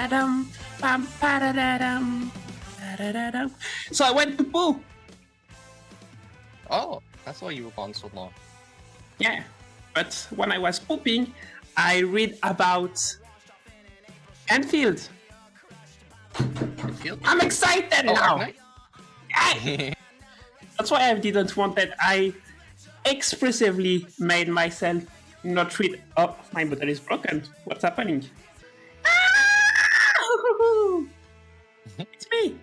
ba-da-da-dum, bam, ba-da-da-dum, da-da-da-dum. So I went to poo. Oh, that's why you were gone so long. Yeah, but when I was pooping, I read about Enfield. Enfield? I'm excited now. Arknight? Yeah. That's why I didn't want that. I expressively made myself not read. Oh, my bottle is broken. What's happening? It's me.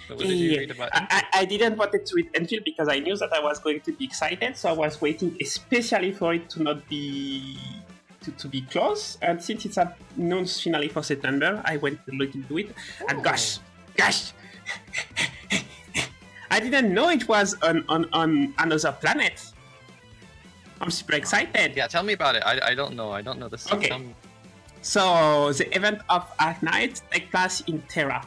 So what did you read about Enfield? I didn't want to read Enfield because I knew that I was going to be excited, so I was waiting especially for it to not be to be close. And since it's announced finally for September, I went to look into it. And gosh, I didn't know it was on another planet. I'm super excited. Yeah, tell me about it. I don't know. I don't know this. Okay. So the event of Arknights takes place in Terra,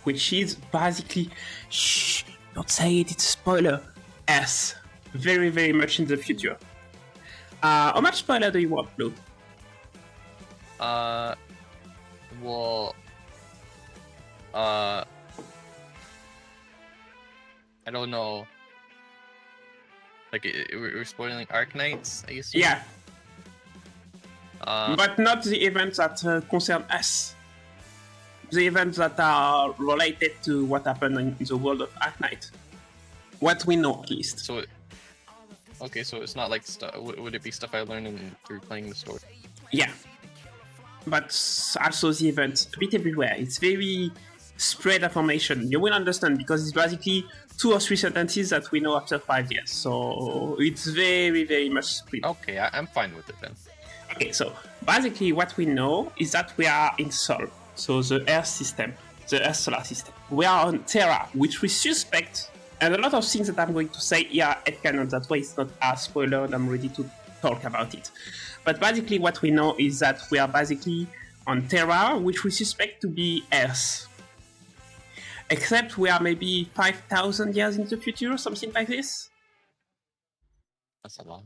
which is basically, shh, don't say it, it's a spoiler, Earth. Very, very much in the future. How much spoiler do you want, Blue? Well, I don't know. Like, we're spoiling Arknights, I assume? Yeah. But not the events that concern us. The events that are related to what happened in the world of Arknight. What we know, at least. So, okay, so it's not like stuff. Would it be stuff I learned through playing the story? Yeah. But also the events, a bit everywhere. It's very spread information. You will understand because it's basically 2 or 3 sentences that we know after 5 years. So it's very, very much spread. Okay, I'm fine with it then. Okay, so basically what we know is that we are in Sol, so the Earth system, the Earth solar system. We are on Terra, which we suspect, and a lot of things that I'm going to say here are headcanons, that's why it's not a spoiler and I'm ready to talk about it. But basically what we know is that we are basically on Terra, which we suspect to be Earth. Except we are maybe 5,000 years in the future, something like this. That's a lot.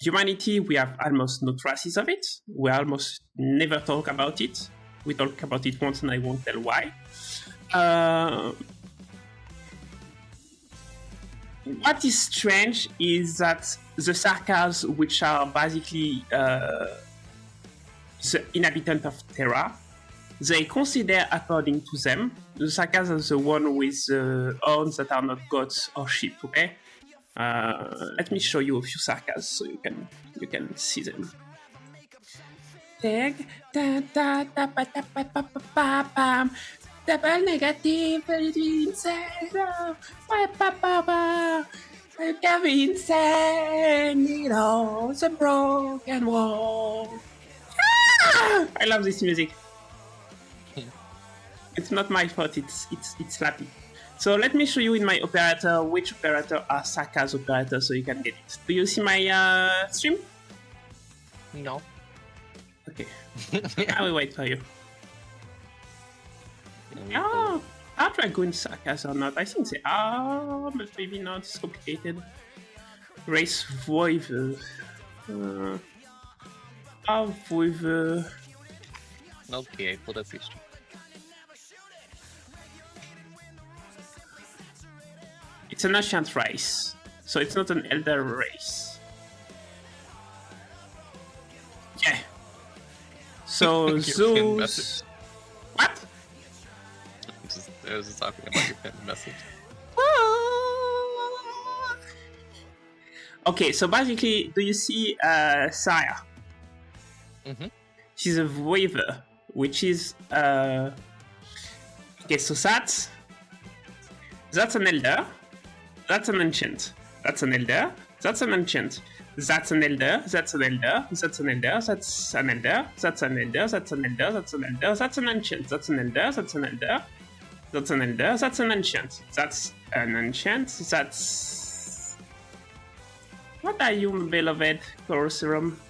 Humanity, we have almost no traces of it. We almost never talk about it. We talk about it once and I won't tell why. What is strange is that the Sarkas, which are basically the inhabitants of Terra, they consider, according to them, the Sarkas are the one with horns that are not gods or sheep, okay? Let me show you a few Sarkas so you can see them. Take double negative insane. Kevin send it on the broken wall. I love this music. It's not my fault. It's slappy. So let me show you in my operator which operator are Sarka's operator so you can get it. Do you see my stream? No. Okay. I will wait for you. Oh, are Dragoons Sarkas or not? I think they are, but maybe not. It's complicated. Race Voive. Voive. Okay, I pulled up your stream. It's an ancient race, so it's not an elder race. Yeah. So Zeus. What? I was just talking about your pinned message. Okay, so basically, do you see Saya? Mm-hmm. She's a Voiver, which is okay. So that's an elder. That's an ancient. That's an elder. That's an ancient. That's an elder. That's an elder. That's an elder. That's an elder. That's an elder. That's an elder. That's an elder. That's an ancient. That's an elder. That's an elder. That's an elder. That's an ancient. That's an ancient. That's. What are you, beloved Colosseum?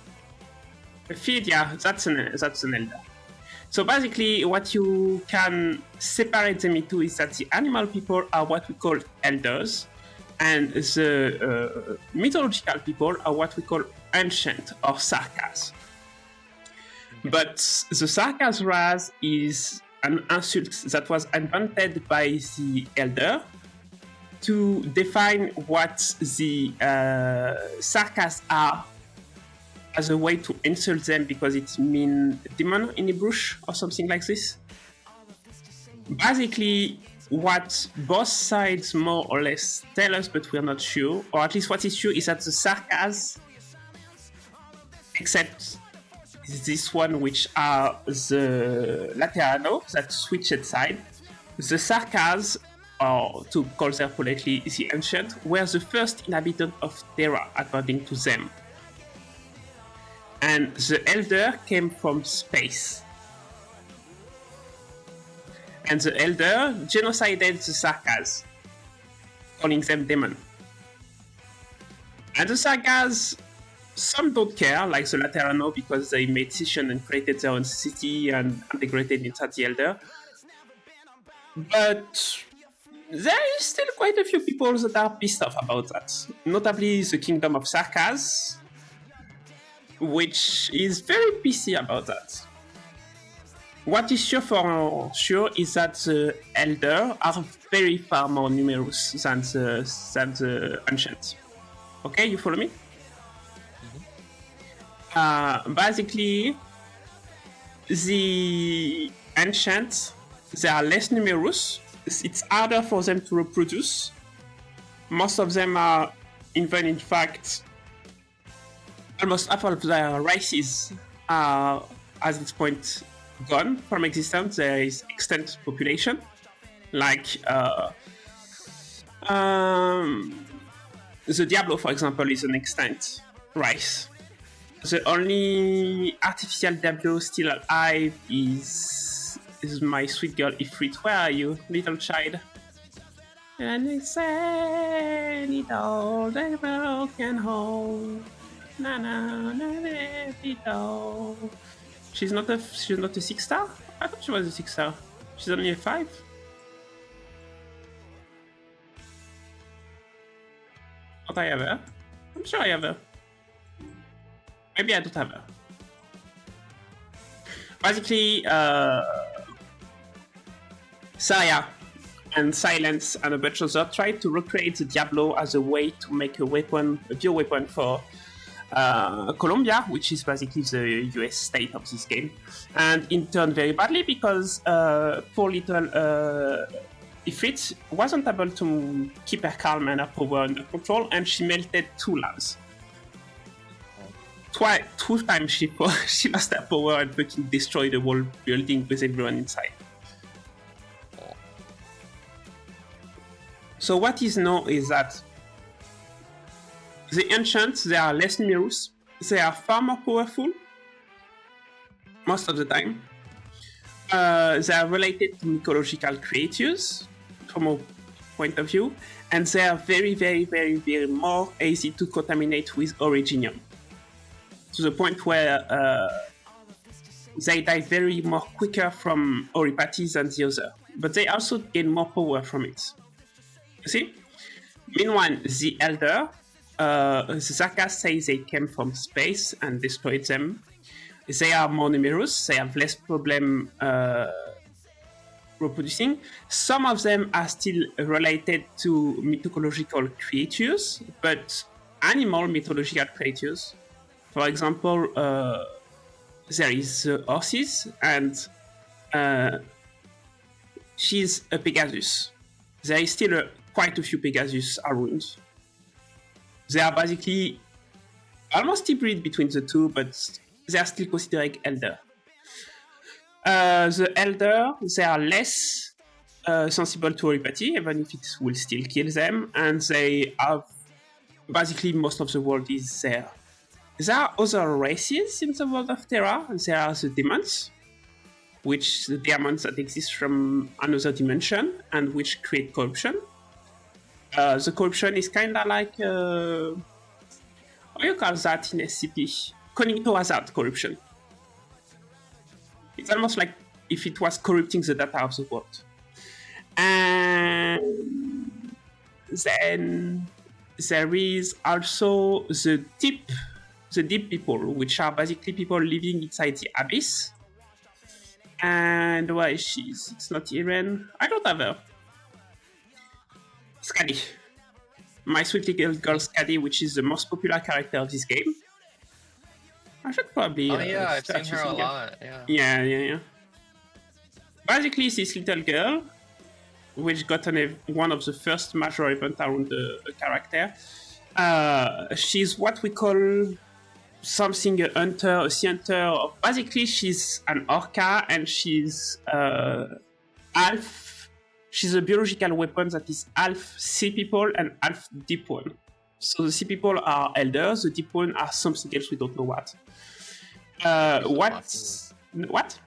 Ophidia. That's an elder. So basically, what you can separate them into is that the animal people are what we call elders, and the mythological people are what we call ancient or Sarkas. But the Sarkaz Raz is an insult that was invented by the Elder to define what the Sarkaz are as a way to insult them because it means demon in Hebrew or something like this. Basically, what both sides more or less tell us, but we're not sure, or at least what is sure, is that the Sarkaz, except this one, which are the Laterano, that switched side, the Sarkaz, or to call them politely, the Ancient, were the first inhabitant of Terra, according to them. And the Elder came from space. And the Elder genocided the Sarkaz, calling them demon. And the Sarkaz, some don't care, like the Laterano, because they made scission and created their own city and integrated inside the Elder. But there is still quite a few people that are pissed off about that. Notably the Kingdom of Sarkaz, which is very pissy about that. What is sure for sure is that the Elder are very far more numerous than the Ancient. Okay, you follow me? Basically, the Ancients, they are less numerous. It's harder for them to reproduce. Most of them are, even in fact, almost half of their races are, at this point, gone from existence. There is extinct population, like the Diablo, for example, is an extinct race. The only artificial Diablo still alive is my sweet girl Ifrit. Where are you, little child? And they say it all the world can hold. Na na na na na. She's not a 6-star? I thought she was a 6-star. She's only a 5? Don't I have her? I'm sure I have her. Maybe I don't have her. Basically, Saya and Silence and a bunch of others tried to recreate the Diablo as a way to make a weapon, a bioweapon for Colombia, which is basically the US state of this game, and it turned very badly because poor little Ifrit wasn't able to keep her calm and her power under control, and she melted 2 labs. Two times she lost her power and fucking destroyed the whole building with everyone inside. So what is known is that the Ancients, they are less numerous, they are far more powerful, most of the time. They are related to mythological creatures, from a point of view, and they are very, very, very, very more easy to contaminate with Originium. To the point where they die very more quicker from Oripathy than the other. But they also gain more power from it. You see? Meanwhile, the Elder, the Sarkaz say they came from space and destroyed them. They are more numerous, they have less problem reproducing. Some of them are still related to mythological creatures, but animal mythological creatures. For example, there is horses, and she's a Pegasus. There is still quite a few Pegasus around. They are basically almost hybrid between the two, but they are still considered Elder. The Elder, they are less sensible to Oripathy, even if it will still kill them, and they have basically most of the world is there. There are other races in the world of Terra. There are the demons, which the demons that exist from another dimension and which create corruption. The corruption is kind of like, how you call that in SCP? Cognito hazard corruption. It's almost like if it was corrupting the data of the world. And then there is also the tip the deep people, which are basically people living inside the abyss. And why is she? It's not Iren. I don't have her. Skadi. My sweet little girl Skadi, which is the most popular character of this game. I should probably. Oh yeah, I've start seen her a using lot. Yeah. Yeah. Basically, this little girl, which got one of the first major events around the character, she's what we call something a hunter, a sea hunter. Basically, she's an orca and she's half. She's a biological weapon that is half sea people and half deep one. So the sea people are elders, the deep one are something else we don't know what. What?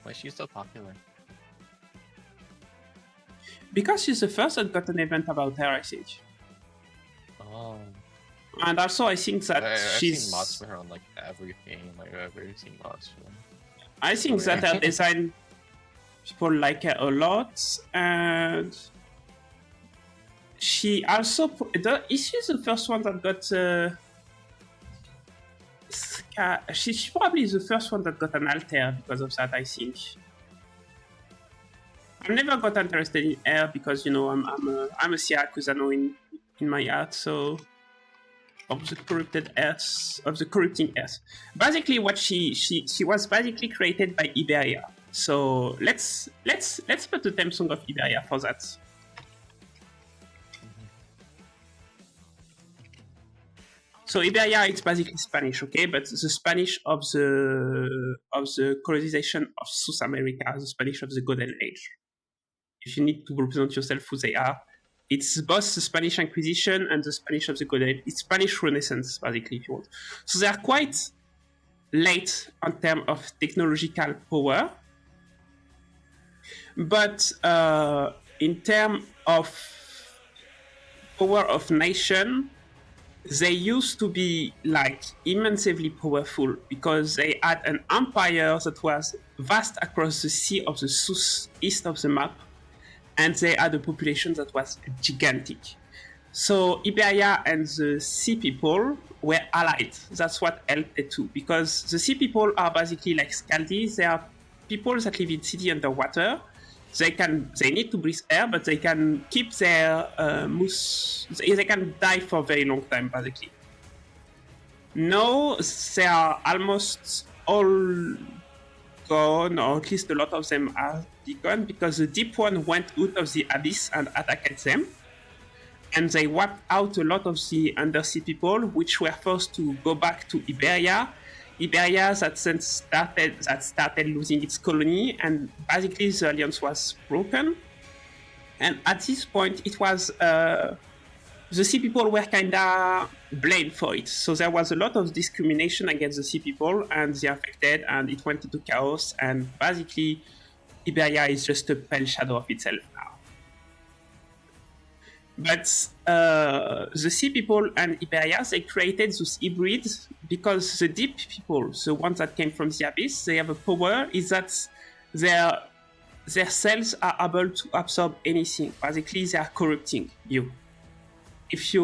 Why is she so popular? Because she's the first that got an event about her, I think. Oh. And also, I think that I've she's. seen mods for her on like every game. Like I've ever seen mods for them. I think that her design people like her a lot, and she also. Is she the first one that got? She's probably the first one that got an alter because of that, I think. I've never got interested in her because I'm a Siakuzano in my art, so of the corrupted earth, of the corrupting earth. Basically, what she was basically created by Iberia. So let's put the theme song of Iberia for that. So Iberia, it's basically Spanish, okay? But the Spanish of the colonization of South America, the Spanish of the Golden Age. If you need to represent yourself who they are, it's both the Spanish Inquisition and the Spanish of the Golden Age. It's Spanish Renaissance, basically, if you want. So they are quite late in terms of technological power. But in terms of power of nation, they used to be like immensely powerful because they had an empire that was vast across the sea of the southeast of the map, and they had a population that was gigantic. So Iberia and the sea people were allied. That's what helped the two, because the sea people are basically like Scaldi. They are people that live in city underwater. They need to breathe air, but they can keep their they can die for a very long time, basically. Now they are almost all gone, or at least a lot of them are gone, because the deep one went out of the abyss and attacked them, and they wiped out a lot of the undersea people, which were forced to go back to Iberia. Iberia that started losing its colony, and basically the alliance was broken. And at this point, it was the sea people were kinda blamed for it. So there was a lot of discrimination against the sea people and the affected, and it went into chaos. And basically, Iberia is just a pale shadow of itself now. But the sea people and Iberia, they created those hybrids because the deep people, the ones that came from the abyss, they have a power is that their cells are able to absorb anything. Basically, they are corrupting you. If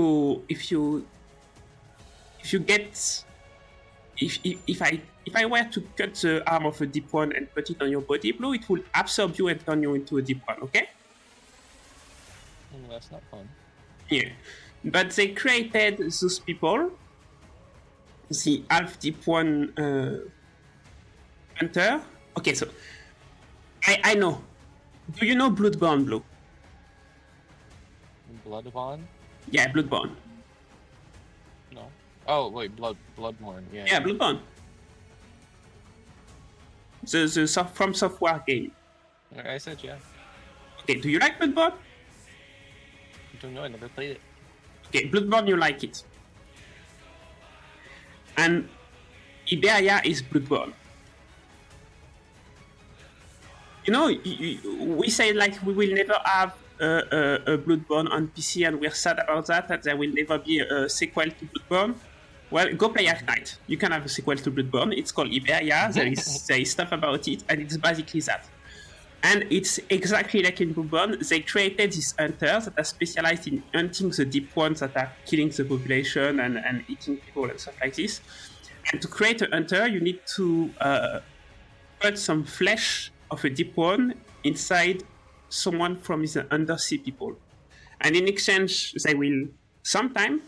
I were to cut the arm of a deep one and put it on your body blue, it will absorb you and turn you into a deep one, okay? That's not fun. Yeah. But they created those people, the half deep one hunter. Okay, so I know. Do you know Bloodborne Blue? Bloodborne? Yeah, Bloodborne. No. Oh wait, Bloodborne. Yeah. Yeah, Bloodborne. The From Software game. I said yeah. Okay, do you like Bloodborne? I don't know. I never played it. Okay, Bloodborne, you like it. And Iberia is Bloodborne. You know, we say like we will never have a Bloodborne on PC, and we're sad about that there will never be a sequel to Bloodborne. Well, go play Arknights. You can have a sequel to Bloodborne. It's called Iberia. There is stuff about it, and it's basically that. And it's exactly like in Bourbon. They created these hunters that are specialized in hunting the deep ones that are killing the population and eating people and stuff like this. And to create a hunter, you need to put some flesh of a deep one inside someone from the undersea people. And in exchange, they will sometime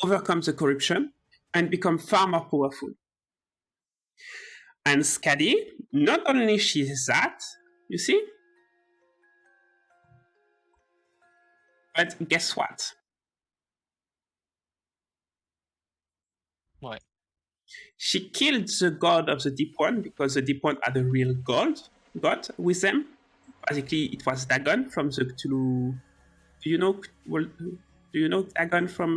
overcome the corruption and become far more powerful. And Skadi, not only she's that, you see, but guess what? What? She killed the god of the deep one because the deep one had a real god with them. Basically, it was Dagon from the Cthulhu. Do you know Dagon from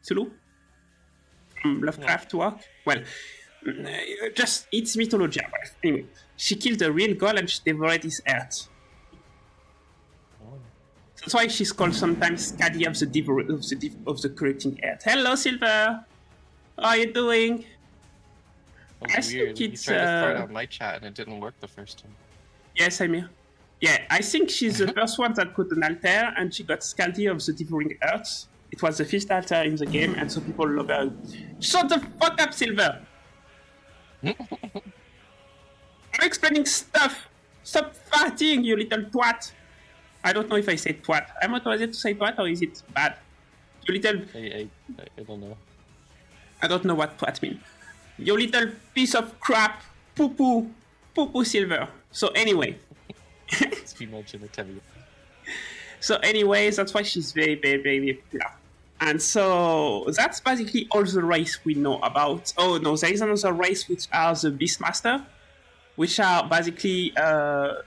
Cthulhu? From Lovecraft work? Well, just it's mythology. Anyway, she killed the real god and she devoured his earth. That's why she's called sometimes Skadi of the corrupting earth. Hello, Silver. How are you doing? That's weird. You tried to start on my chat and it didn't work the first time. Yes, I'm here. Yeah, I think she's the first one that put an altar and she got Skadi of the devouring earth. It was the first altar in the game, and so people love her. Shut the fuck up, Silver! I'm explaining stuff! Stop farting, you little twat! I don't know if I said twat. I'm authorized to say twat, or is it bad? You little... I don't know. I don't know what twat means. You little piece of crap! Poo-poo! Poo-poo, Silver. So anyway... It's female genitalia. So anyways, that's why she's very, very, very popular. And so that's basically all the race we know about. Oh no, there is another race which are the Beastmaster, which are basically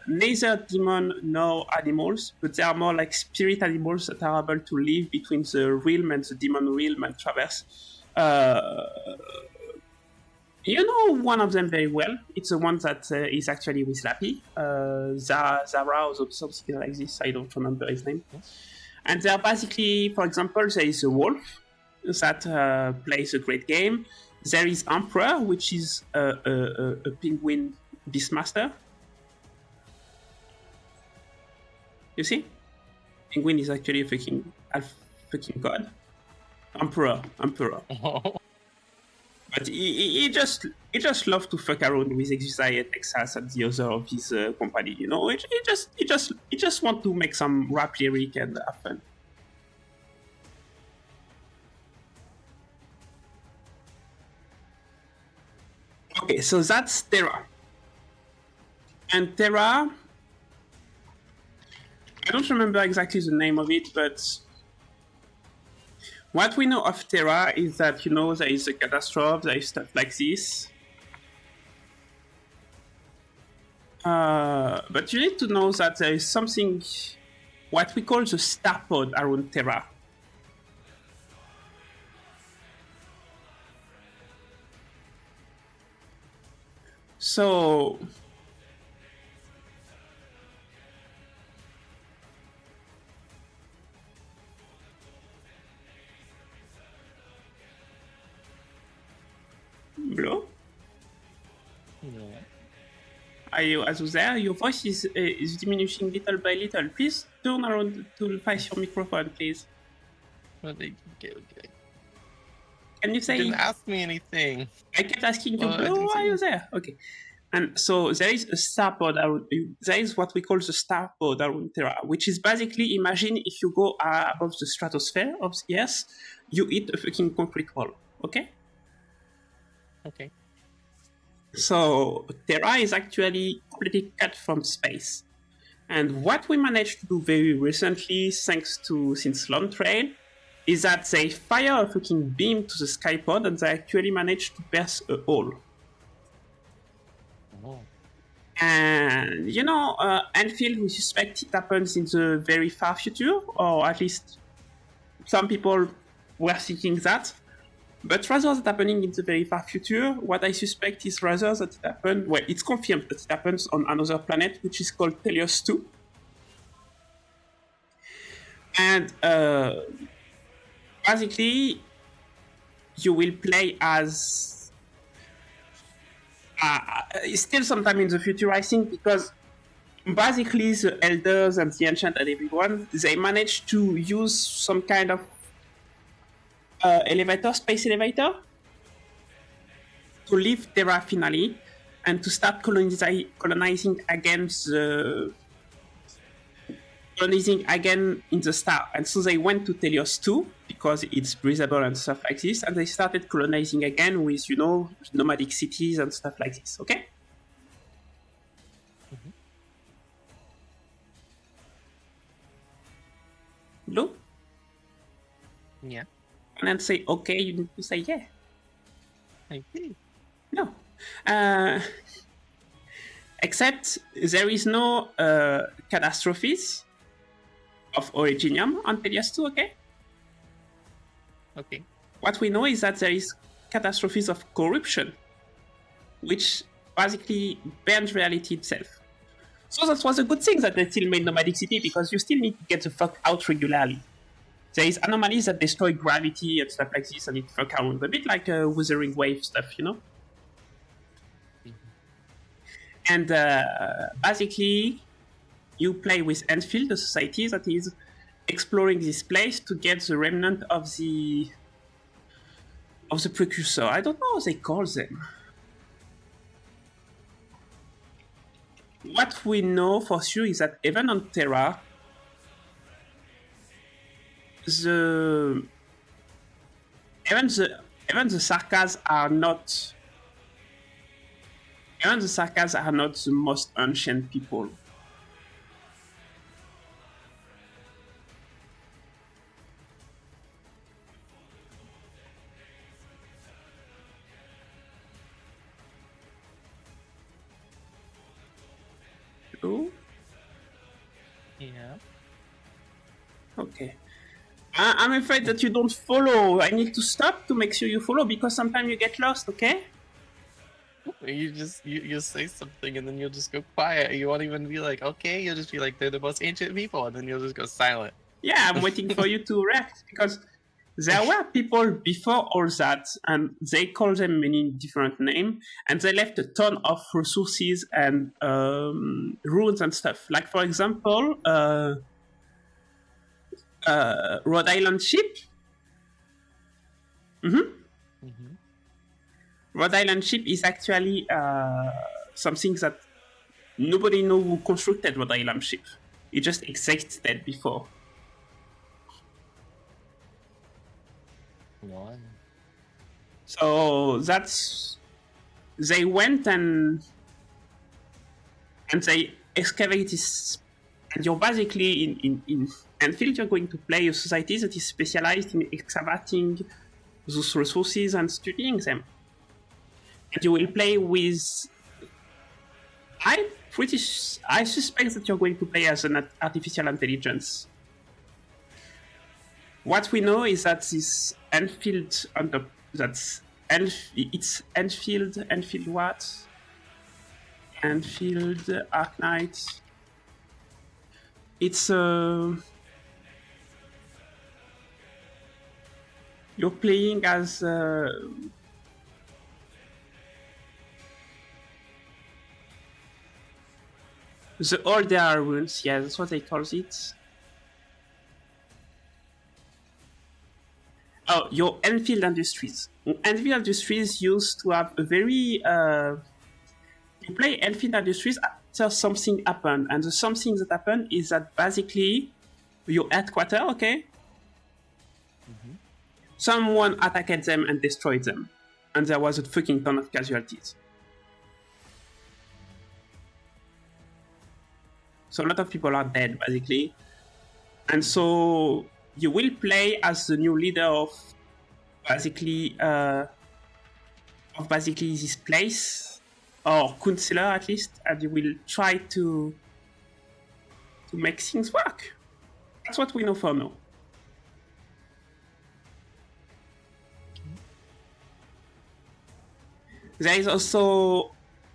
neither demon nor animals, but they are more like spirit animals that are able to live between the realm and the demon realm and traverse. You know one of them very well. It's the one that is actually with Lappy, Zara or something like this. I don't remember his name. And they're basically, for example, there is a wolf that plays a great game. There is Emperor, which is a penguin beastmaster. You see? Penguin is actually a fucking god. Emperor. But he just loves to fuck around with Exile Texas and the other of his company, you know. He just want to make some rap lyric and have fun. Okay, so that's Terra. And Terra, I don't remember exactly the name of it, but what we know of Terra is that, you know, there is a catastrophe, there is stuff like this. But you need to know that there is something, what we call the star pod around Terra. So... Hello? Yeah. Are you there? Your voice is diminishing little by little. Please turn around to face your microphone, please. Okay. Can you say... You didn't ask me anything. I kept asking you, Blue, are you there? Okay. And so there is a star pod around, there is what we call the star pod around Terra, which is basically, imagine if you go above the stratosphere of the Earth, you hit a fucking concrete wall, okay? Okay. So Terra is actually completely cut from space. And what we managed to do very recently, thanks to since Long Trail, is that they fire a fucking beam to the skypod and they actually managed to pierce a hole. Oh. And, you know, Anfield, we suspect it happens in the very far future, or at least some people were thinking that. But rather than happening in the very far future, what I suspect is rather that it happened, well, it's confirmed that it happens on another planet, which is called Telios 2. And basically, you will play as It's still sometime in the future, I think, because basically the elders and the ancient and everyone, they managed to use some kind of space elevator, to leave Terra finally, and to start colonizing again in the star. And so they went to Telios 2 because it's breathable and stuff like this, and they started colonizing again with, nomadic cities and stuff like this, okay? Blue? Yeah. And then say, okay, you need to say, yeah. I see. No. Except there is no catastrophes of Originium on Telios 2, okay? Okay. What we know is that there is catastrophes of corruption, which basically bans reality itself. So that was a good thing that they still made Nomadic City, because you still need to get the fuck out regularly. There is anomalies that destroy gravity and stuff like this, and it fuck around a bit like Wuthering Wave stuff, And basically, you play with Enfield, the society that is exploring this place to get the remnant of the precursor. I don't know how they call them. What we know for sure is that even on Terra, even the Sarkas are not. Even the Sarkas are not the most ancient people. Hello? Yeah. Okay. I'm afraid that you don't follow. I need to stop to make sure you follow, because sometimes you get lost, okay? You say something and then you'll just go quiet. You won't even be like, okay, you'll just be like, they're the most ancient people, and then you'll just go silent. Yeah, I'm waiting for you to react, because there were people before all that, and they call them many different names, and they left a ton of resources and runes and stuff. Like, for example, Rhode Island ship. Rhode Island ship is actually something that nobody knows who constructed Rhode Island ship. It just existed before. One. So they went and they excavate this, and you're basically in Enfield, you're going to play a society that is specialized in excavating those resources and studying them. And you will play with. I suspect that you're going to play as an artificial intelligence. What we know is that this Enfield it's Enfield what? Enfield Arknights. It's you're playing as the older runes, yeah, that's what they call it. Oh, your Enfield Industries. Enfield Industries used to have a very... you play Enfield Industries after something happened, and the something that happened is that basically your headquarters, okay? Someone attacked them and destroyed them, and there was a fucking ton of casualties. So a lot of people are dead, basically. And so you will play as the new leader of basically this place, or counselor at least, and you will try to make things work. That's what we know for now. There is also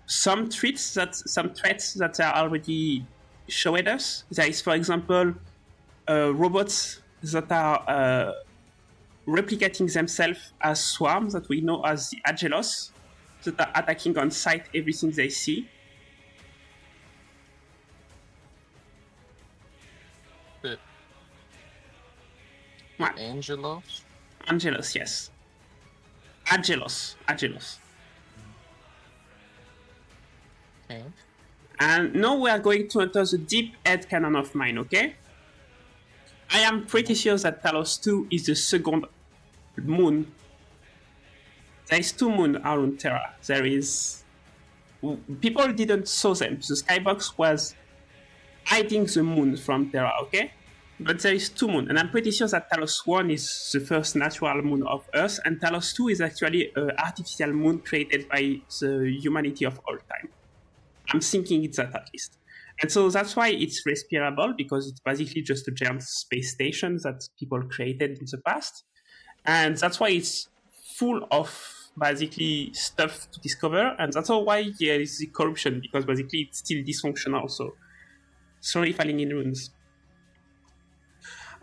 some threats that are already showed us. There is, for example, robots that are replicating themselves as swarms that we know as the Agelos. that are attacking on sight everything they see. The What? Angelos? Angelos, yes. Angelos. Okay. And now we are going to enter the deep headcanon of mine, okay? I am pretty sure that Talos 2 is the second moon. There is 2 moons around Terra. There is... People didn't saw them. The skybox was hiding the moon from Terra, okay? But there is 2 moons, and I'm pretty sure that Talos 1 is the first natural moon of Earth, and Talos 2 is actually an artificial moon created by the humanity of all time. I'm thinking it's that at least. And so that's why it's respirable, because it's basically just a giant space station that people created in the past. And that's why it's full of basically stuff to discover, and that's also why there is the corruption, because basically it's still dysfunctional, so slowly falling in ruins.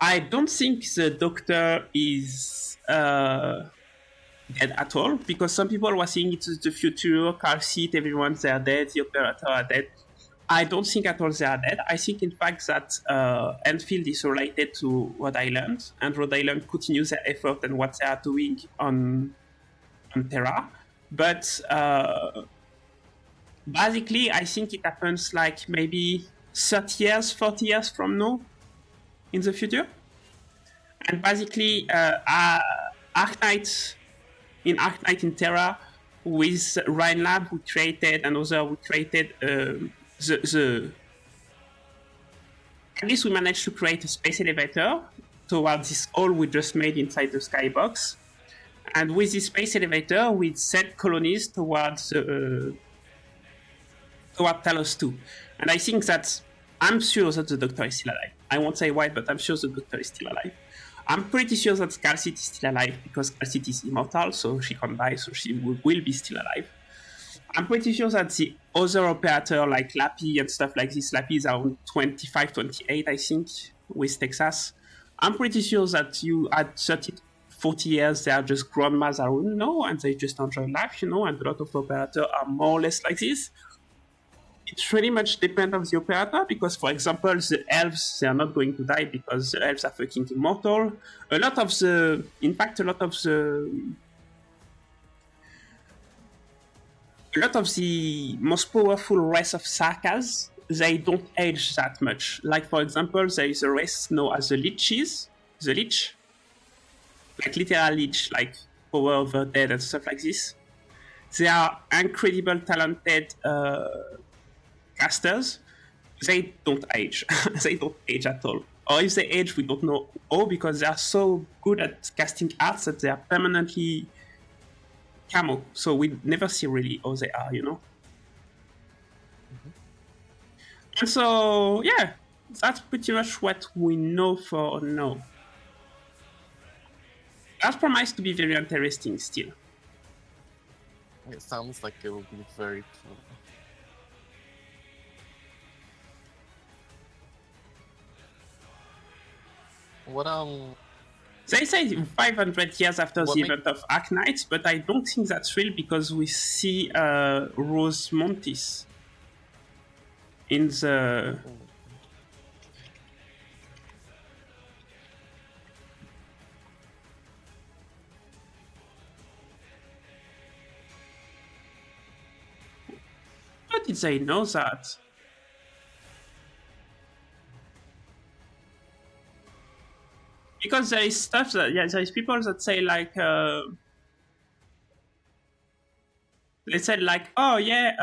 I don't think the Doctor is dead at all, because some people were saying it's the future, car seat, everyone's there dead, the operator are dead. I don't think at all they are dead. I think, in fact, that Enfield is related to Rhode Island, and Rhode Island continues their effort and what they are doing on Terra. But basically, I think it happens like maybe 30 years, 40 years from now in the future. And basically, Arknights in Terra with Rhine Lab, who created another, we created at least we managed to create a space elevator towards this hole we just made inside the skybox. And with this space elevator, we sent colonies towards Talos 2. And I think that I'm sure that the Doctor is still alive. I won't say why, but I'm sure the Doctor is still alive. I'm pretty sure that Calcit is still alive, because Calcit is immortal, so she can't die, so she will be still alive. I'm pretty sure that the other operator, like Lappy and stuff like this, Lappy is around 25, 28, I think, with Texas. I'm pretty sure that you at 30, 40 years, they are just grandmas around, and they just enjoy life, and a lot of operators are more or less like this. It really much depends on the operator, because, for example, the elves, they are not going to die because the elves are fucking immortal. A lot of the most powerful race of Sarkas, they don't age that much. Like, for example, there is a race known as the Leech. Like literal Leech, like Power Over Dead and stuff like this. They are incredible, talented casters. They don't age. They don't age at all. Or if they age, we don't know how, because they are so good at casting arts that they are permanently camo, so we never see really how they are, Mm-hmm. And so, yeah, that's pretty much what we know for now. That promises to be very interesting still. It sounds like it will be very cool. What They say 500 years after the event of Arknights, but I don't think that's real, because we see Rose Montis in the... How did they know that? Because there is stuff that, there is people that say like, they said like, oh yeah,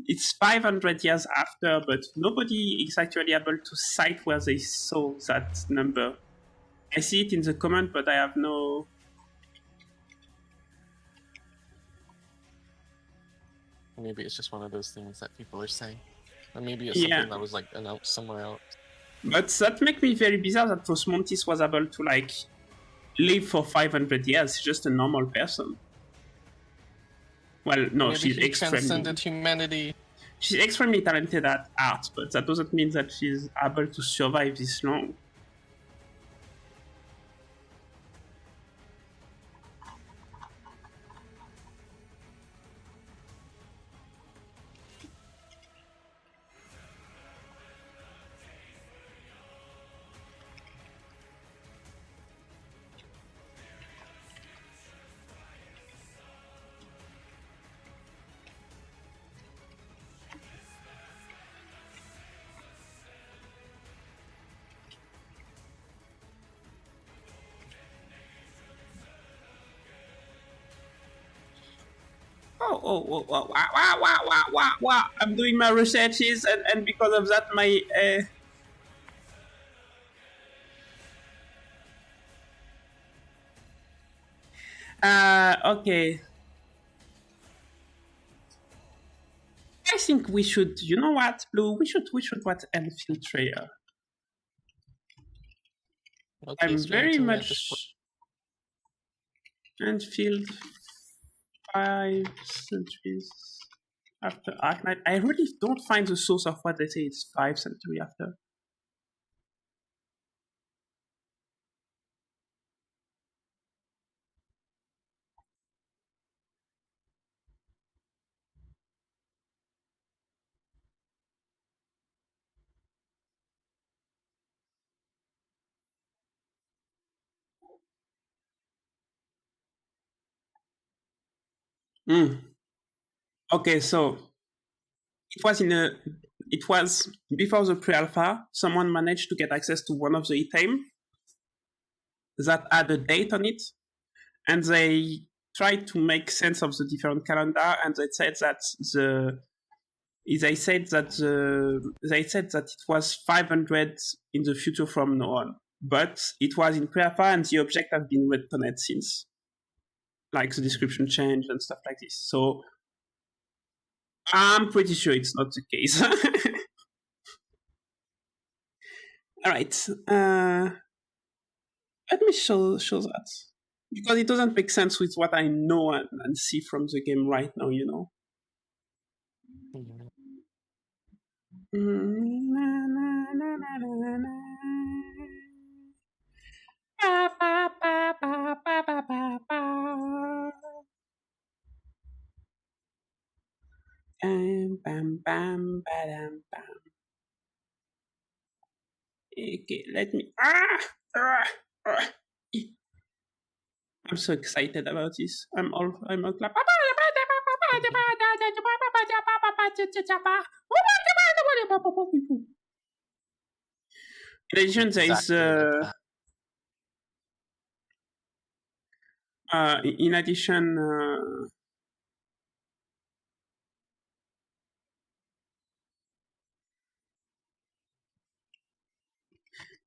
it's 500 years after, but nobody is actually able to cite where they saw that number. I see it in the comment, but I have no... Maybe it's just one of those things that people are saying. Or maybe it's something that was like announced somewhere else. But that makes me very bizarre that Rose Montis was able to like live for 500 years. She's just a normal person. Well, no, she's transcended humanity. She's extremely talented at art, but that doesn't mean that she's able to survive this long. Wow. I'm doing my researches, and because of that, my. Okay. I think we should. You know what, Blue? We should watch Infiltrator. Okay, I'm stream very to me at this point. much Enfield 5 centuries after Arknight. I really don't find the source of what they say it's 5 centuries after. Okay, so it was before the pre-alpha. Someone managed to get access to one of the item that had a date on it, and they tried to make sense of the different calendar, and they said that it was 500 in the future from now on, but it was in pre-alpha, and the object have been returned since, like the description changed and stuff like this. So I'm pretty sure it's not the case. All right. Let me show that, because it doesn't make sense with what I know and see from the game right now. You know. Okay, let me. I'm so excited about this. I'm all clap. In addition, there is in addition.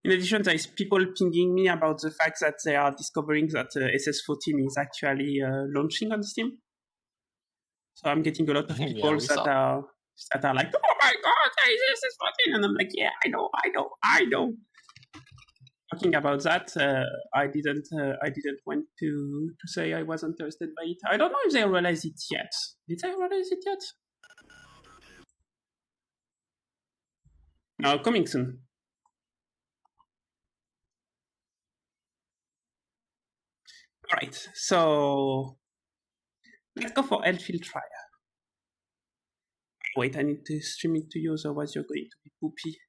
In addition, there is people pinging me about the fact that they are discovering that SS14 is actually launching on Steam. So I'm getting a lot of people that are like, "Oh my god, there is SS14," and I'm like, "Yeah, I know." Talking about that, I didn't want to say I was interested by it. I don't know if they realize it yet. Did they realize it yet? No, coming soon. All right, so let's go for Elfield Trial. Wait, I need to stream it to you, otherwise you're going to be poopy.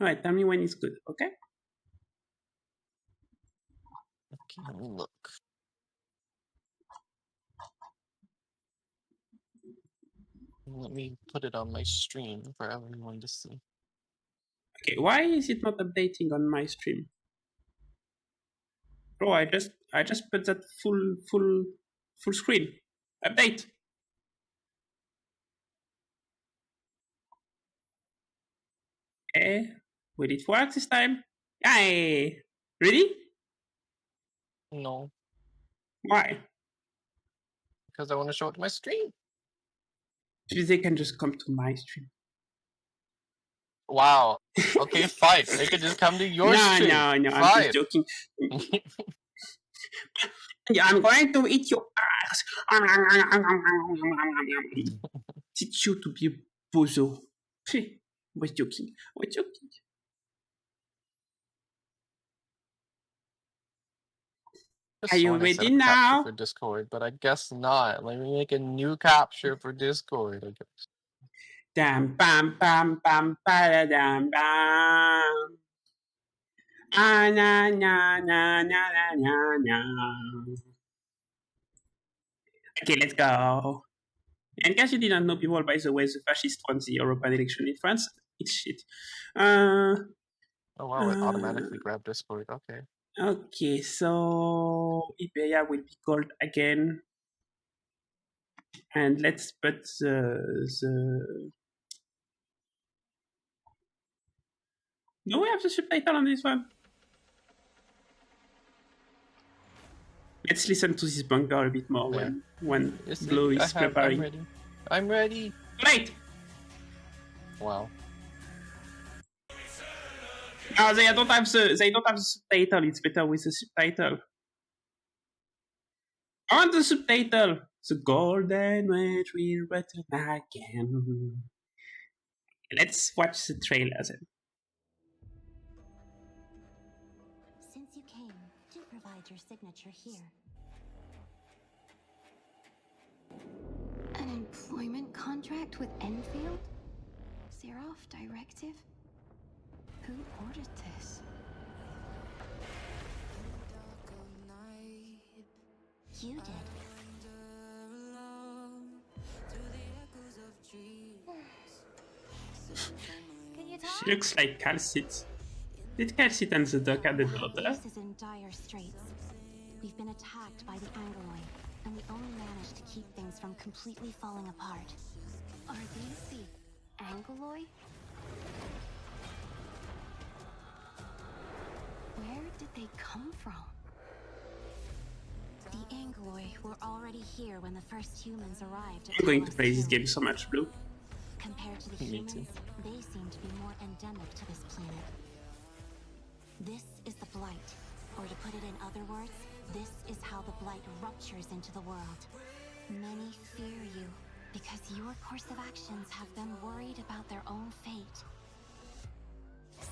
All right, tell me when it's good, okay? Okay, let me look. Let me put it on my stream for everyone to see. Okay, why is it not updating on my stream? Bro, I just put that full screen. Update. Will it work this time? Yay! Ready? No. Why? Because I want to show it to my stream. They can just come to my stream. Wow. Okay, fine. They could just come to your stream. No, fine. I'm just joking. I'm going to eat your ass. Teach you to be a bozo. Was joking. Are you ready now? For Discord, but I guess not. Let me make a new capture for Discord. I guess. Dam bam bam bam ba dam bam. Ah na na na na na na na. Okay, let's go. In case you didn't know, people, by the way, the fascist won the European election in France. It's shit. Oh wow, it automatically grabbed Discord. Okay. Okay, so Iberia will be called again. And let's put the... Do we have the subtitle on this one? Let's listen to this bunker a bit more when Blue is preparing. I'm ready. I'm ready. Right! Wow. No, they don't have the subtitle. It's better with the subtitle. On the subtitle, the golden age will return again. Let's watch the trailer then. Since you came, do provide your signature here. An employment contract with Enfield? Seraph Directive? Who ordered this? You did. Can you talk? She looks like Calcit. Did Calcit and the duck have the daughter? This is in dire straits. We've been attacked by the Angoloi, and we only managed to keep things from completely falling apart. Are these the Angoloi? Where did they come from? The Angoloi were already here when the first humans arrived. I'm going to play this game so much, Blue. Compared to the Me humans, too. they seem to be more endemic to this planet. This is the Blight, or to put it in other words, this is how the Blight ruptures into the world. Many fear you, because your course of actions have them worried about their own fate.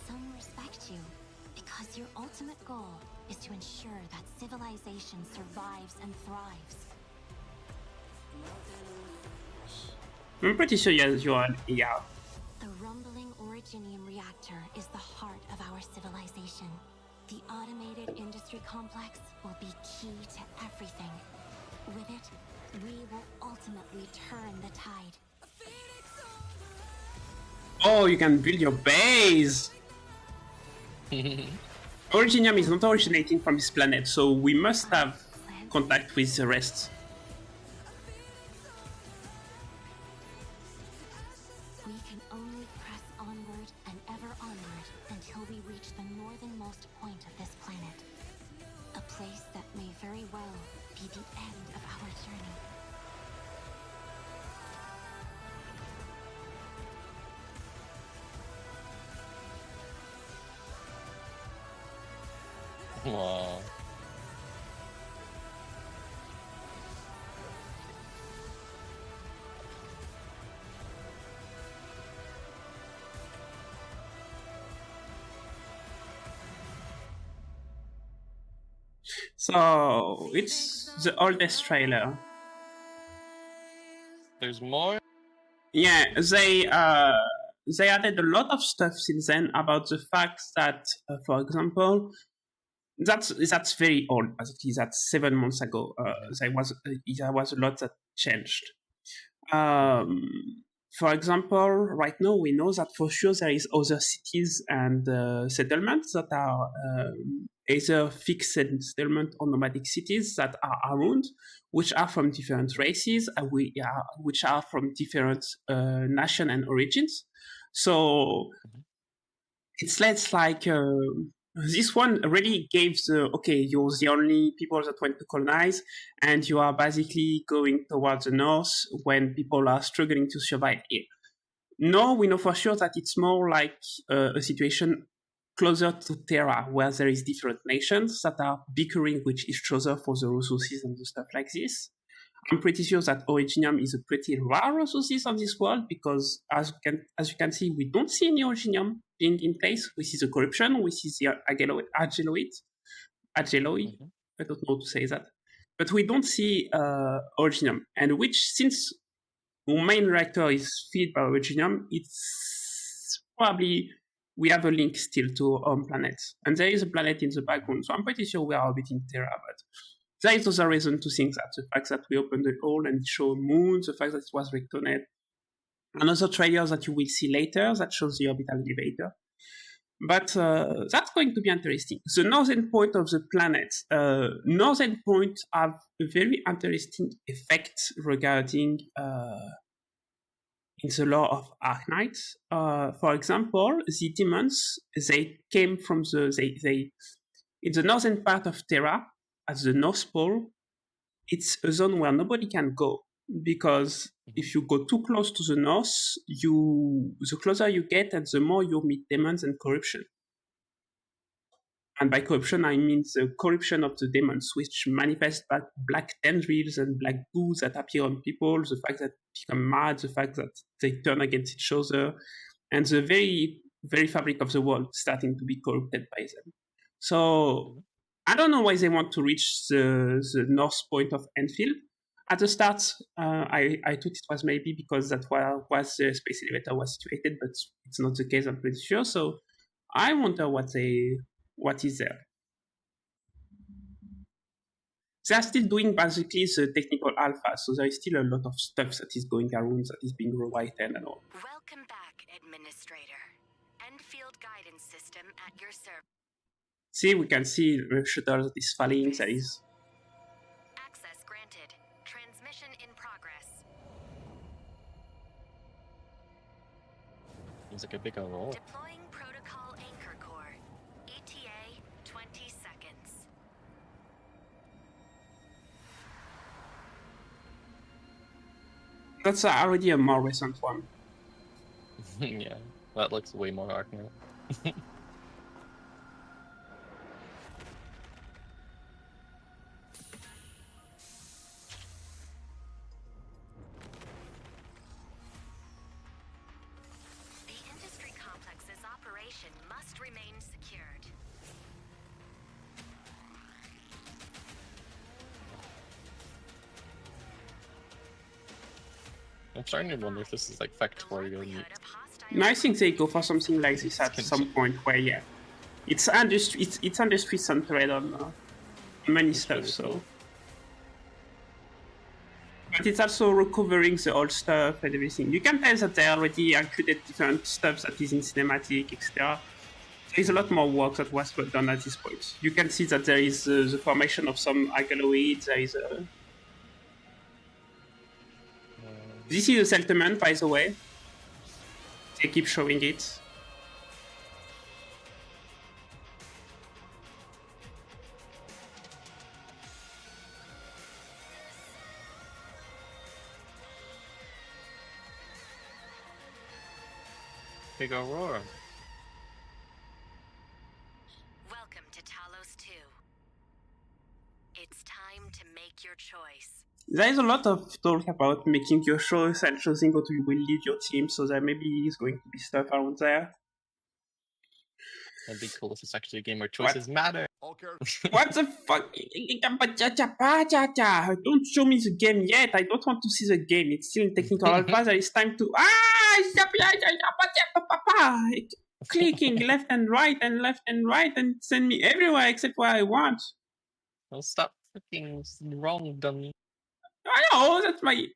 Some respect you, because your ultimate goal is to ensure that civilization survives and thrives. I'm pretty sure you are an ER. The rumbling originium reactor is the heart of our civilization. The automated industry complex will be key to everything. With it, we will ultimately turn the tide. Oh, you can build your base! Originium is not originating from this planet, so we must have contact with the rest. We can only press onward and ever onward until we reach the northernmost point of this planet. A place that may very well be the end of our journey. Wow. So, it's the oldest trailer. There's more? Yeah, they added a lot of stuff since then about the fact that, for example, that's very old. Basically, that's 7 months ago. There was a lot that changed. For example, right now we know that for sure there is other cities and settlements that are either fixed settlement or nomadic cities that are around, which are from different races, and which are from different nation and origins. So it's less like this one really gave the okay, you're the only people that went to colonize, and you are basically going towards the north when people are struggling to survive here. No, we know for sure that it's more like a situation closer to Terra, where there is different nations that are bickering with each other for the resources and the stuff like this. I'm pretty sure that Originium is a pretty rare resources on this world because, as you can see, we don't see any Originium being in place. We see the corruption, we see the Ageloid. I don't know how to say that, but we don't see Originium. And which, since our main reactor is fed by Originium, it's probably we have a link still to our home planet, and there is a planet in the background. So I'm pretty sure we are orbiting Terra, but there is also reason to think that the fact that we opened the hole and showed moon, the fact that it was returned, another trailer that you will see later that shows the orbital elevator. But that's going to be interesting. The northern point of the planet, northern point have a very interesting effect regarding in the lore of Arknights. For example, the demons, they came from they in the northern part of Terra, at the North Pole. It's a zone where nobody can go, because if you go too close to the north, the closer you get and the more you meet demons and corruption. And by corruption, I mean the corruption of the demons, which manifest black tendrils and black goo that appear on people, the fact that they become mad, the fact that they turn against each other, and the very, very fabric of the world starting to be corrupted by them. So I don't know why they want to reach the north point of Enfield. At the start, I thought it was maybe because that was the space elevator was situated, but it's not the case, I'm pretty sure. So I wonder what is there. They are still doing basically the technical alpha, so there is still a lot of stuff that is going around that is being rewritten and all. Welcome back, Administrator. Enfield guidance system at your service. See, we can see the shuttle that is falling. There is Access granted. Transmission in progress. Seems like a big roll. Deploying protocol anchor core. ETA 20 seconds. that's already a more recent one. Yeah, that looks way more Arknight. The industry complex's operation must remain secured. I'm starting to wonder if this is like Factorio. Likelihood of hostile No, I think they go for something like this at some point where, yeah, it's industry centered on many stuff. really So, cool. but it's also recovering the old stuff and everything. You can tell that they already included different stuff that is in cinematic, etc. There is a lot more work that was done at this point. You can see that there is the formation of some alkaloids. There is a. This is a settlement, by the way. They keep showing it. Big Aurora. Welcome to Talos 2. It's time to make your choice. There is a lot of talk about making your choice and choosing what you will lead your team, so there maybe is going to be stuff around there. That'd be cool if it's actually a game where choices matter. What the fuck? Don't show me the game yet. I don't want to see the game. It's still in technical alpha. There is time to clicking left and right and send me everywhere except where I want. Well, stop freaking wrong, dummy. I know that's my.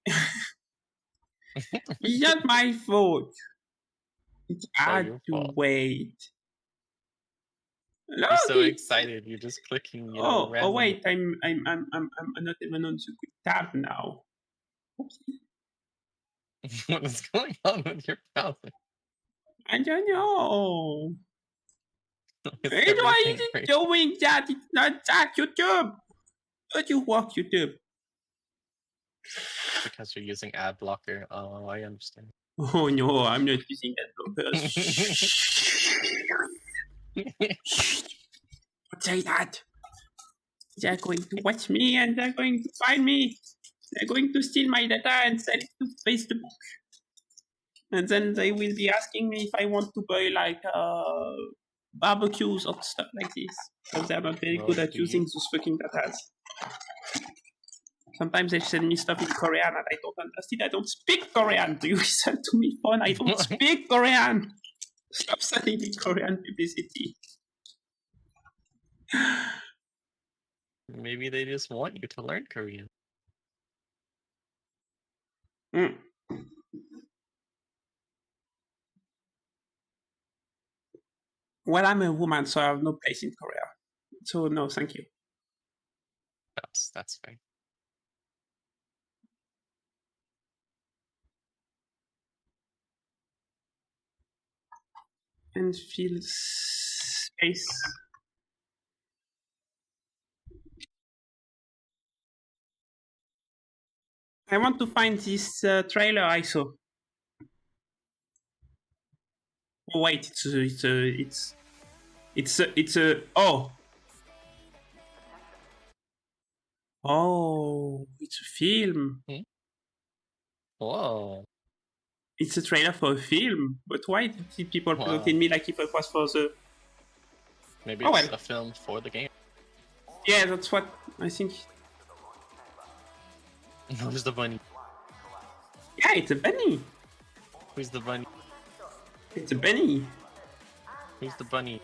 It's not my fault. It's hard your to fault. wait. You're so excited. You're just clicking. Oh randomly. wait, I'm not even on the quick tab now. Oopsie. What is going on with your browser? I don't know. Is Why is everything it great? doing that? It's not that YouTube. Don't you work YouTube? Because you're using ad blocker. Oh, I understand. Oh no, I'm not using that blockers. Don't say that. They're going to watch me and they're going to find me. They're going to steal my data and sell it to Facebook. And then they will be asking me if I want to buy like barbecues or stuff like this. Because they're not very good at using those fucking data. Sometimes they send me stuff in Korean and I don't understand. I don't speak Korean. Do you listen to me, phone? I don't speak Korean. Stop sending me Korean publicity. Maybe they just want you to learn Korean. Mm. Well, I'm a woman, so I have no place in Korea. So no, thank you. That's fair. Enfield space. I want to find this trailer I saw. Oh wait, it's a oh it's a film. Whoa. It's a trailer for a film. But why did people Wow. present me like if it was for the? Maybe Oh, it's well. a film for the game. Yeah, that's what I think. Who's the bunny? Yeah, it's a bunny. Who's the bunny? It's a bunny. Who's the bunny?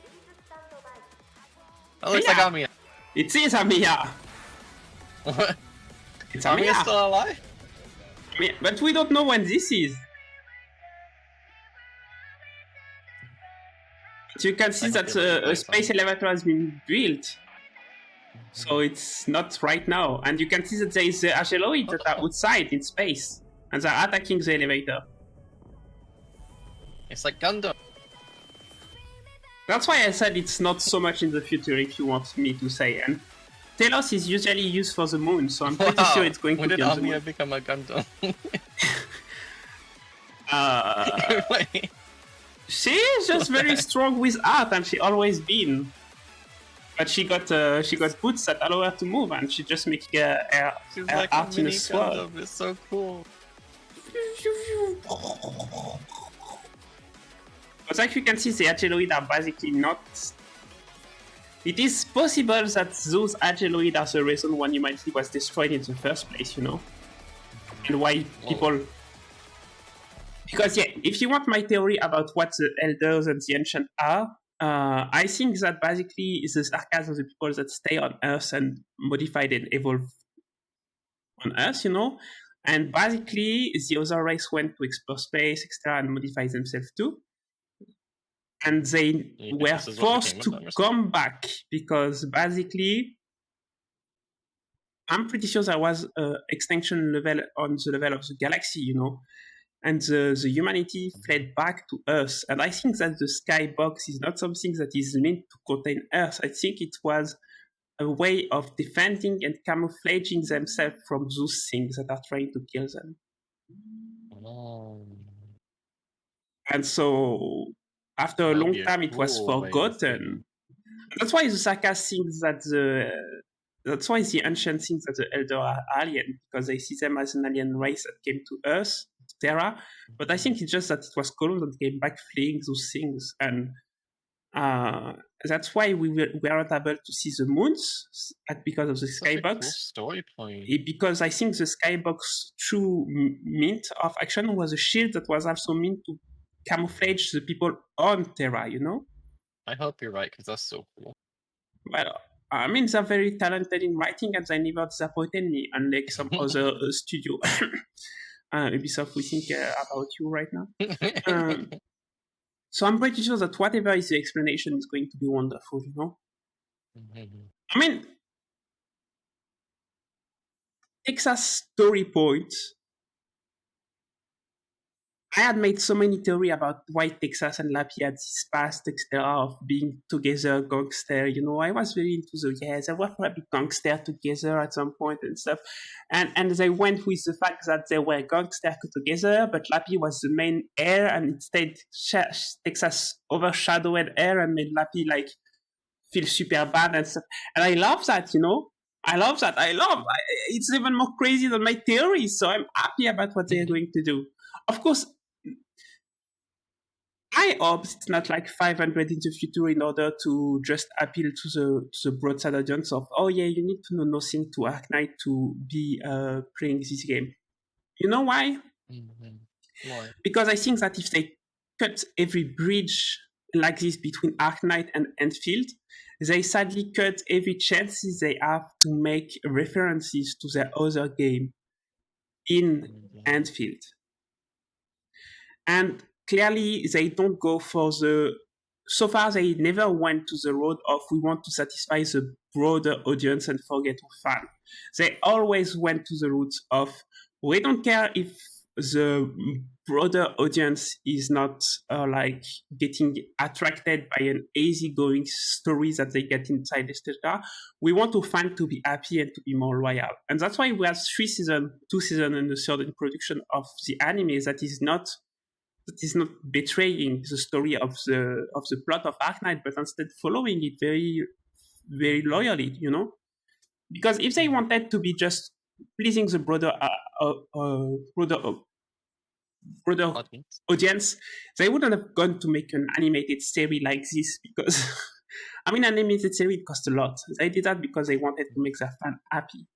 Oh, looks like Yeah. Amiya. It is Amiya. What? It's Amiya's Amiya. still alive? But we don't know when this is. But you can see that a space elevator has been built. So it's not right now. And you can see that there is the Argeloids that are outside in space. And they're attacking the elevator. It's like Gundam. That's why I said it's not so much in the future, if you want me to say. And Telos is usually used for the moon, so I'm pretty sure it's going when to did be on the moon. Amiya become a Gundam? Wait. She is just very strong with art, and she always been. But she got boots that allow her to move, and she just makes her She's like a art in a mini sword. Gundam. It's so cool. But like you can see, the Argeloids are basically not. It is possible that those Argeloids are the reason why humanity was destroyed in the first place, you know? And why people. Because, yeah, if you want my theory about what the Elders and the Ancient are, I think that basically the Sarkas are the people that stay on Earth and modified and evolve on Earth, you know? And basically, the other race went to explore space, etc., and modify themselves too. And they were forced to come back because basically, I'm pretty sure there was an extinction level on the level of the galaxy, you know, and the humanity fled back to Earth. And I think that the skybox is not something that is meant to contain Earth. I think it was a way of defending and camouflaging themselves from those things that are trying to kill them. And so, after a long time, it was forgotten. That's why the Sarkas think that that's why the ancient think that the Elder are alien, because they see them as an alien race that came to Earth, Terra. But I think it's just that it was Columns that came back fleeing those things. And that's why we weren't able to see the moons because of the skybox. Cool story point. Because I think the skybox true meant of action was a shield that was also meant to camouflage the people on Terra, you know? I hope you're right, because that's so cool. Well, I mean, they're very talented in writing and they never disappointed me, unlike some other studio. Ubisoft, we think about you right now. So I'm pretty sure that whatever is the explanation is going to be wonderful, you know? I mean, Texas story point. I had made so many theories about why Texas and Lappy had this past, etc., of being together, gangster. You know, I was very into they were probably gangster together at some point and stuff. And they went with the fact that they were gangster together, but Lappy was the main heir, and instead Texas overshadowed her and made Lappy like feel super bad and stuff. And I love that, you know. I love that. It's even more crazy than my theory, so I'm happy about what they're going to do. Of course, I hope it's not like 500 in the future in order to just appeal to the broadside audience of, oh yeah, you need to know nothing to Arknight to be playing this game. You know why? Why? Because I think that if they cut every bridge like this between Arknight and Enfield, they sadly cut every chance they have to make references to their other game in Enfield. And clearly, they don't go for the so far they never went to the road of we want to satisfy the broader audience and forget our fan. They always went to the roots of we don't care if the broader audience is not like getting attracted by an easygoing story that they get inside the stage. We want our fan to be happy and to be more loyal, and that's why we have 3 seasons, 2 seasons, and the third in production of the anime that is not betraying the story of the plot of Arknight, but instead following it very, very loyally, you know? Because if they wanted to be just pleasing the broader Audience. audience, they wouldn't have gone to make an animated series like this because, I mean, animated series cost a lot. They did that because they wanted to make their fan happy.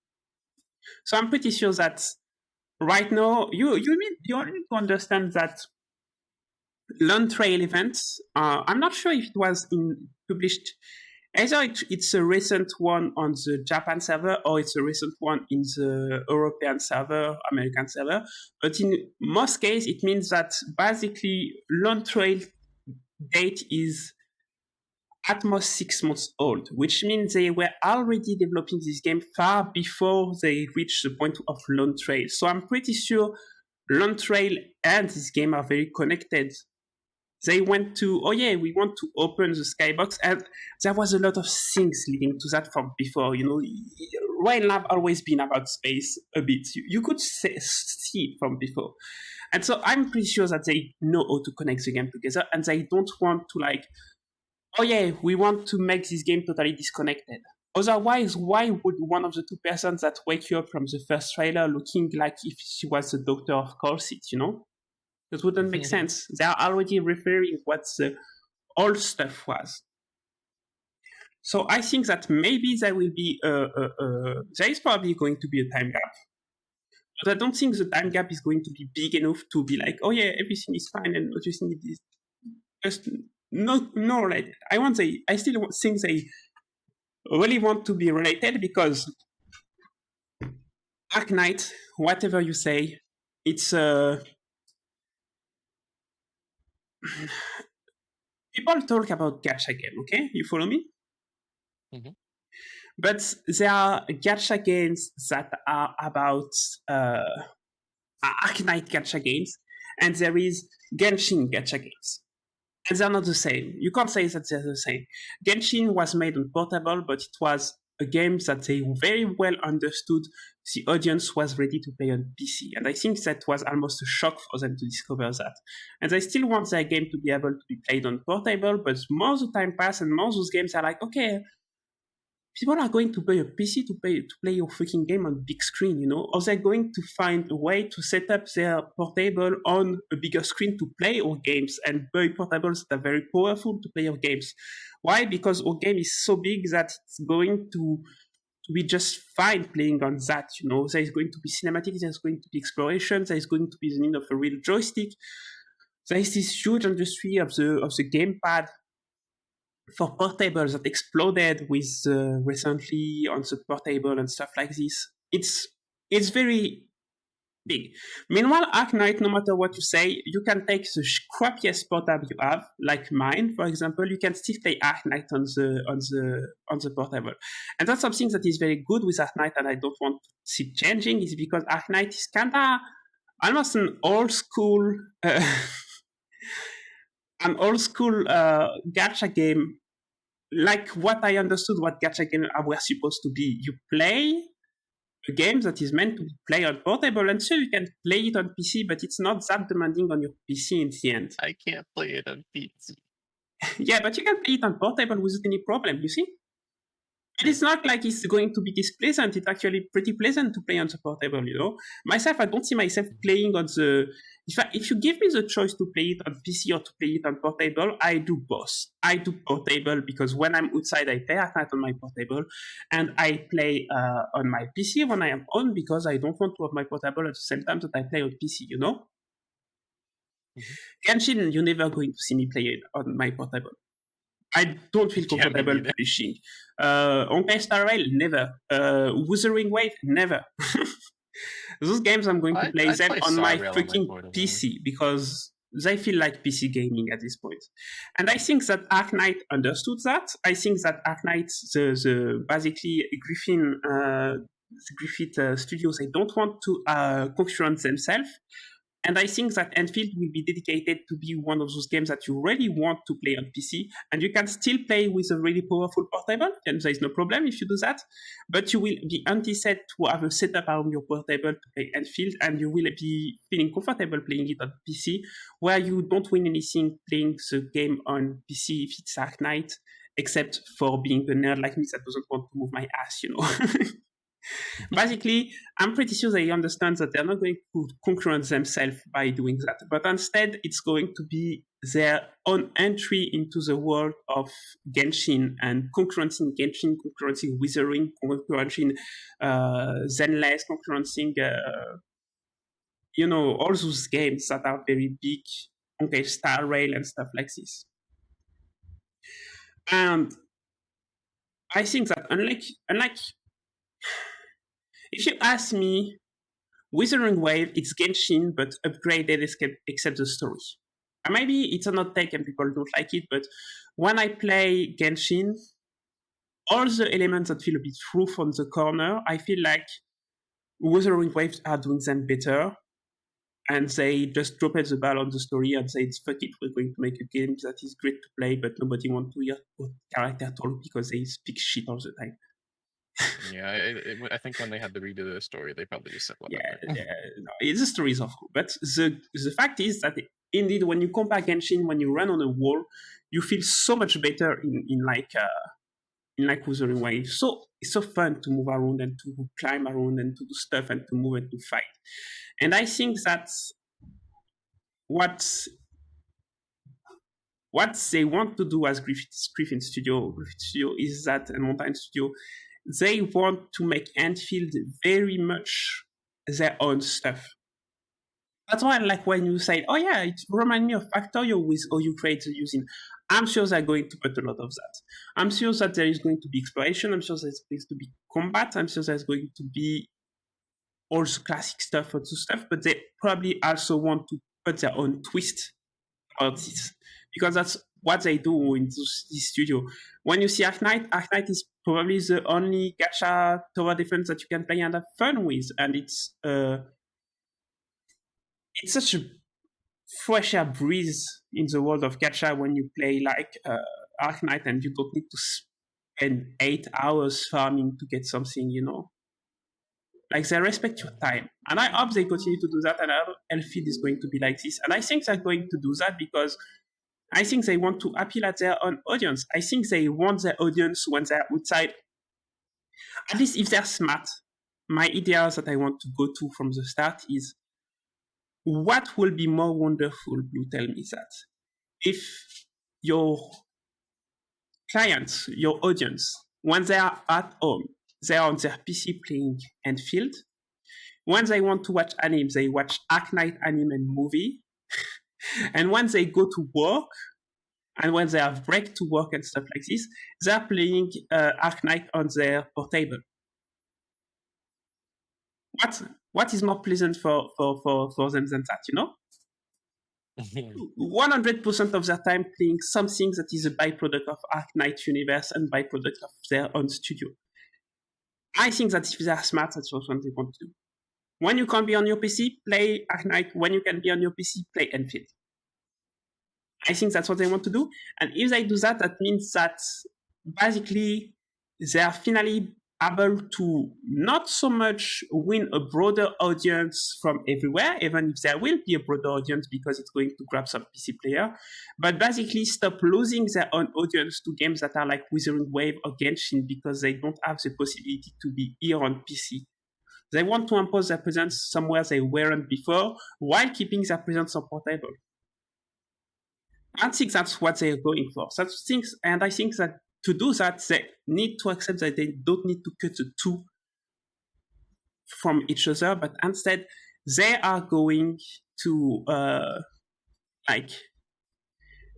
So I'm pretty sure that right now, you need to understand that Lone Trail events. I'm not sure if it was published. Either it's a recent one on the Japan server or it's a recent one in the European server, American server. But in most cases, it means that basically Lone Trail date is at most 6 months old, which means they were already developing this game far before they reached the point of Lone Trail. So I'm pretty sure Lone Trail and this game are very connected. They went to, oh yeah, we want to open the skybox, and there was a lot of things leading to that from before. You know, Wild Lab always been about space a bit. You could see it from before. And so I'm pretty sure that they know how to connect the game together, and they don't want to like, oh yeah, we want to make this game totally disconnected. Otherwise, why would one of the 2 persons that wake you up from the first trailer looking like if she was the doctor of Corset, you know? That wouldn't make sense. They are already referring what the old stuff was. So I think that maybe there will be there is probably going to be a time gap. But I don't think the time gap is going to be big enough to be like, oh yeah, everything is fine and everything is just no related. I still think they really want to be related because Arknight, whatever you say, it's people talk about gacha game, okay? You follow me? Mhm. But there are gacha games that are about Arknight gacha games, and there is Genshin gacha games. And they're not the same. You can't say that they're the same. Genshin was made on portable, but it was a game that they very well understood the audience was ready to play on PC. And I think that was almost a shock for them to discover that. And they still want their game to be able to be played on portable, but more the time pass and more those games are like, okay, people are going to buy a PC to play your freaking game on big screen, you know? Or they're going to find a way to set up their portable on a bigger screen to play our games and buy portables that are very powerful to play your games. Why? Because our game is so big that it's going to be just fine playing on that, you know? There's going to be cinematic, there's going to be exploration, there's going to be the need of a real joystick. There's this huge industry of the gamepad for portables that exploded with recently on the portable and stuff like this. It's very big. Meanwhile, Arknight, no matter what you say, you can take the crappiest portable you have, like mine, for example. You can still play Arknight on the portable, and that's something that is very good with Arknight, and I don't want to see changing. Is because Arknight is kinda almost an old school. An old school gacha game, like what I understood what gacha games were supposed to be. You play a game that is meant to be played on portable, and so you can play it on PC, but it's not that demanding on your PC in the end. I can't play it on PC. Yeah, but you can play it on portable without any problem, you see? And it's not like it's going to be displeasant. It's actually pretty pleasant to play on the portable, you know? Myself, I don't see myself playing on the... If you give me the choice to play it on PC or to play it on portable, I do both. I do portable because when I'm outside, I play Arknight on my portable, and I play on my PC when I am on because I don't want to have my portable at the same time that I play on PC, you know? Genshin, you're never going to see me play it on my portable. I don't feel comfortable publishing. Honkai Star Rail, never. Wuthering Wave, never. Those games I'm going to play them on my freaking PC because they feel like PC gaming at this point. And I think that Arknight understood that. I think that Arknight, the basically Griffin, the Griffith Studios, they don't want to concurrent themselves. And I think that Enfield will be dedicated to be one of those games that you really want to play on PC, and you can still play with a really powerful portable, and there is no problem if you do that. But you will be anti-set to have a setup on your portable to play Enfield, and you will be feeling comfortable playing it on PC, where you don't win anything playing the game on PC if it's Arknight, except for being a nerd like me that doesn't want to move my ass, you know. Basically, I'm pretty sure they understand that they're not going to concurrent themselves by doing that, but instead it's going to be their own entry into the world of Genshin and concurrencing Genshin, concurrencing Withering, concurrencing Zenless, concurrencing, all those games that are very big, okay, Star Rail and stuff like this. And I think that unlike if you ask me, Withering Wave, it's Genshin, but upgraded except the story. And maybe it's a not take and people don't like it, but when I play Genshin, all the elements that feel a bit rough on the corner, I feel like Withering Waves are doing them better. And they just dropped the ball on the story and said, fuck it, we're going to make a game that is great to play, but nobody wants to hear what character talk because they speak shit all the time. Yeah, I think when they had to redo the story, they probably just said, whatever. No, the story is awful. But the fact is that indeed, when you compare Genshin, when you run on a wall, you feel so much better in Withering Wave. So it's so fun to move around and to climb around and to do stuff and to move and to fight. And I think that's what they want to do as Griffin Studio is that, and Mountain Studio, they want to make Enfield very much their own stuff. That's why I like when you say, oh yeah, it reminds me of Factorio with all you create using. I'm sure they're going to put a lot of that. I'm sure that there is going to be exploration. I'm sure there's going to be combat. I'm sure there's going to be all the classic stuff or the stuff, but they probably also want to put their own twist on this. Because that's what they do in this studio. When you see Arknight is probably the only gacha tower defense that you can play and have fun with, and it's such a fresh air breeze in the world of gacha when you play like Arknight and you don't need to spend 8 hours farming to get something, Like, they respect your time. And I hope they continue to do that, and I hope Enfield is going to be like this. And I think they're going to do that because I think they want to appeal at their own audience. I think they want their audience when they're outside. At least if they're smart, my idea that I want to go to from the start is, what will be more wonderful, Blue, tell me that, if your clients, your audience, when they are at home, they are on their PC playing Enfield. When they want to watch anime, they watch Arknight anime and movie. And when they go to work, and when they have break to work and stuff like this, they're playing Arknight on their portable. What is more pleasant for them than that, 100% of their time playing something that is a byproduct of Arknight universe and byproduct of their own studio. I think that if they're smart, that's what they want to do. When you can't be on your PC, play Arknight. When you can be on your PC, play Enfield. I think that's what they want to do. And if they do that, that means that basically they are finally able to not so much win a broader audience from everywhere, even if there will be a broader audience because it's going to grab some PC player, but basically stop losing their own audience to games that are like Withering Wave or Genshin because they don't have the possibility to be here on PC. They want to impose their presence somewhere they weren't before while keeping their presence on portable. I think that's what they're going for. And I think that to do that, they need to accept that they don't need to cut the two from each other, but instead they are going to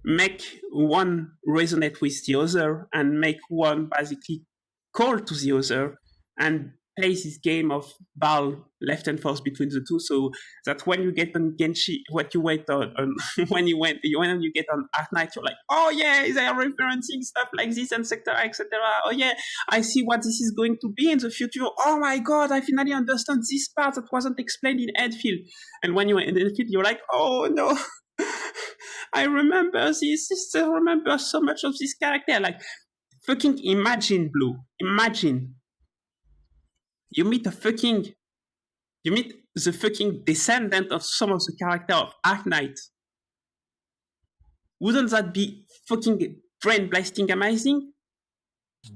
make one resonate with the other and make one basically call to the other and plays this game of ball left and forth between the two, so that when you get on Genshi, what you wait on when you get on Arknights, you're like, oh yeah, they are referencing stuff like this, and etc., etc. Oh yeah, I see what this is going to be in the future. Oh my god, I finally understand this part that wasn't explained in Edfield. And when you're in Edfield, you're like, oh no. I remember this. I remember so much of this character. Like, fucking imagine, Blue. Imagine. You meet the fucking descendant of some of the character of Arknight. Wouldn't that be fucking brain blasting amazing?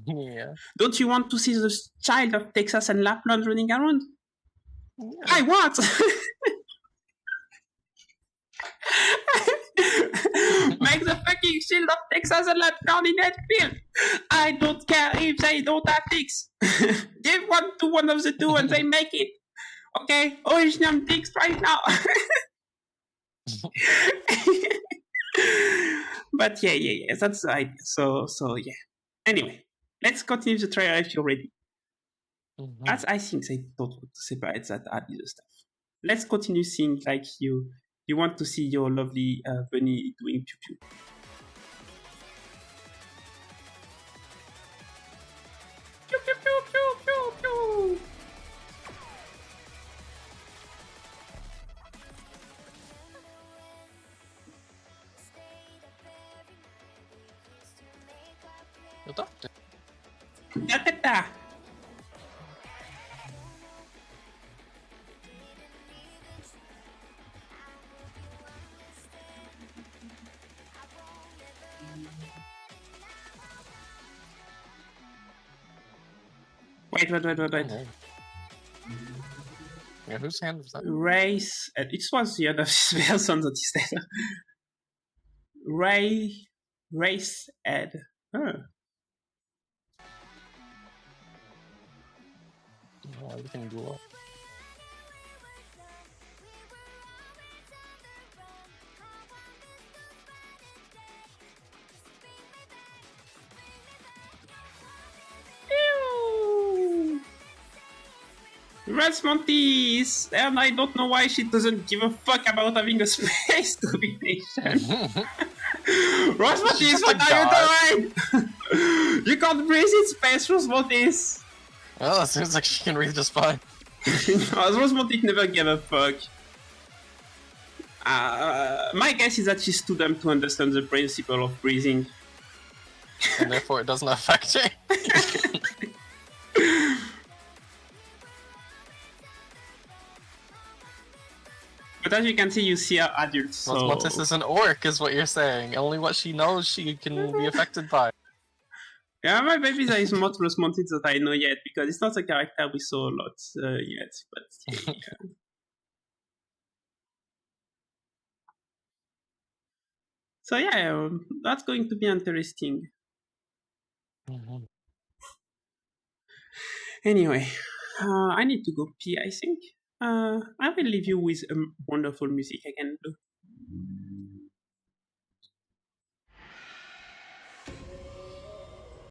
Yeah. Don't you want to see the child of Texas and Lapland running around? Yeah. I want! Make the fucking shield of Texas and Lapland in Edfield! I don't care if they don't have dicks! Give one to one of the two and they make it! Okay, original dicks right now! But yeah, that's the idea. So yeah. Anyway, let's continue the trailer if you're ready. As I think they don't want to separate that other stuff. Let's continue seeing like you want to see your lovely bunny doing pew pew. Pew pew pew pew pew pew. The doctor. Da-da-da. Wait. Okay. Yeah, whose hand was that? Race. It was the other person that is there. Race Ed. Oh. Oh, everything blew up. Rasmontis! And I don't know why she doesn't give a fuck about having a space domination. Rasmontis, what are you doing? You can't breathe in space, Rasmontis! Well, it seems like she can read just fine. Rasmontis never gave a fuck. My guess is that she's too dumb to understand the principle of breathing. And therefore it doesn't affect her. But as you can see, you see her adults. So... Osmotis is an orc, is what you're saying. Only what she knows she can be affected by. Yeah, maybe there is more Rasmontis that I know yet, because it's not a character we saw a lot yet. But yeah. So yeah, that's going to be interesting. Anyway, I need to go pee, I think. I will leave you with wonderful music again, Blue.